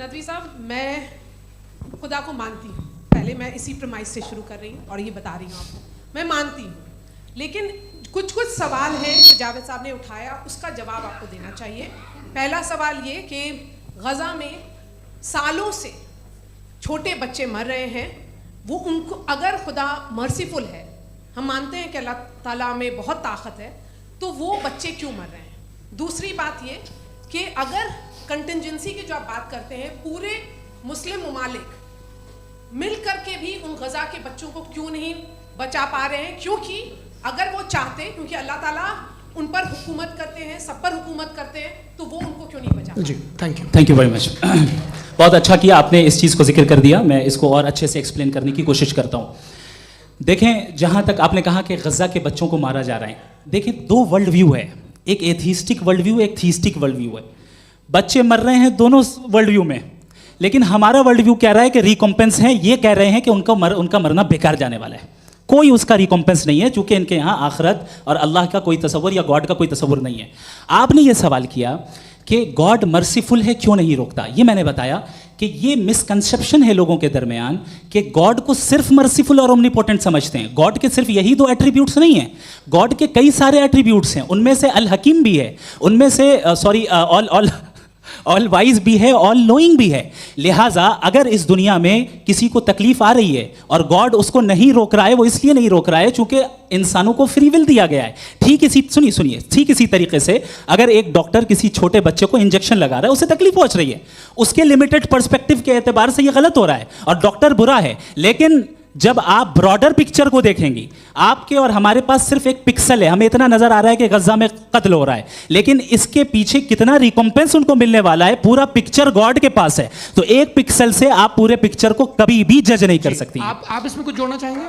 नदवी साहब, मैं खुदा को मानती हूँ। पहले मैं इसी प्रमाइस से शुरू कर रही हूँ और ये बता रही हूँ आपको, मैं मानती हूँ, लेकिन कुछ सवाल हैं जो जावेद साहब ने उठाया, उसका जवाब आपको देना चाहिए। पहला सवाल ये कि गज़ा में सालों से छोटे बच्चे मर रहे हैं, वो उनको अगर खुदा मर्सीफुल है, हम मानते हैं कि अल्लाह ताला में बहुत ताकत है, तो वो बच्चे क्यों मर रहे हैं। दूसरी बात ये कि अगर कंटिजेंसी की जो आप बात करते हैं, पूरे मुस्लिम ममालिक मिल करके भी उन गज़ा के बच्चों को क्यों नहीं बचा पा रहे हैं, क्योंकि अगर वो चाहते, क्योंकि अल्लाह ताला उन पर हुकूमत करते हैं, सब पर हुकूमत करते हैं, तो वो उनको क्यों नहीं बचा। जी, थैंक यू वेरी मच। बहुत अच्छा किया आपने इस चीज़ को जिक्र कर दिया, मैं इसको और अच्छे से एक्सप्लेन करने की कोशिश करता हूँ। देखें, जहाँ तक आपने कहा कि गज़ा के बच्चों को मारा जा रहा है, देखें दो वर्ल्ड व्यू है, एक एथीस्टिक वर्ल्ड व्यू, एक थीस्टिक वर्ल्ड व्यू है। बच्चे मर रहे हैं दोनों वर्ल्ड व्यू में, लेकिन हमारा वर्ल्ड व्यू कह रहा है कि रिकॉम्पेंस है, ये कह रहे हैं कि उनका मरना बेकार जाने वाला है, कोई उसका रिकॉम्पेंस नहीं है, चूंकि इनके यहाँ आखिरत और अल्लाह का कोई तसव्वुर या गॉड का कोई तसव्वुर नहीं है। आपने ये सवाल किया कि गॉड मर्सीफुल है, क्यों नहीं रोकता। ये मैंने बताया कि ये मिसकंसेप्शन है लोगों के दरमियान कि गॉड को सिर्फ मर्सीफुल और ओमनीपोटेंट समझते हैं। गॉड के सिर्फ यही दो एट्रीब्यूट्स नहीं हैं, गॉड के कई सारे एट्रीब्यूट्स हैं, उनमें से अल हकीम भी है, उनमें से ऑल वाइज भी है, ऑल नोइंग भी है। लिहाजा अगर इस दुनिया में किसी को तकलीफ आ रही है और गॉड उसको नहीं रोक रहा है, वो इसलिए नहीं रोक रहा है चूंकि इंसानों को फ्री विल दिया गया है। ठीक इसी तरीके से अगर एक डॉक्टर किसी छोटे बच्चे को इंजेक्शन लगा रहा है, उसे तकलीफ पहुंच रही है, उसके लिमिटेड पर्सपेक्टिव के एतबार से ये गलत हो रहा है और डॉक्टर बुरा है। लेकिन जब आप ब्रॉडर पिक्चर को देखेंगी, आपके और हमारे पास सिर्फ एक पिक्सल है, हमें इतना नजर आ रहा है कि गज़ा में कत्ल हो रहा है, लेकिन इसके पीछे कितना रिकॉम्पेंस उनको मिलने वाला है, पूरा पिक्चर गॉड के पास है। तो एक पिक्सल से आप पूरे पिक्चर को कभी भी जज नहीं कर सकती। आप इसमें कुछ जोड़ना चाहेंगे?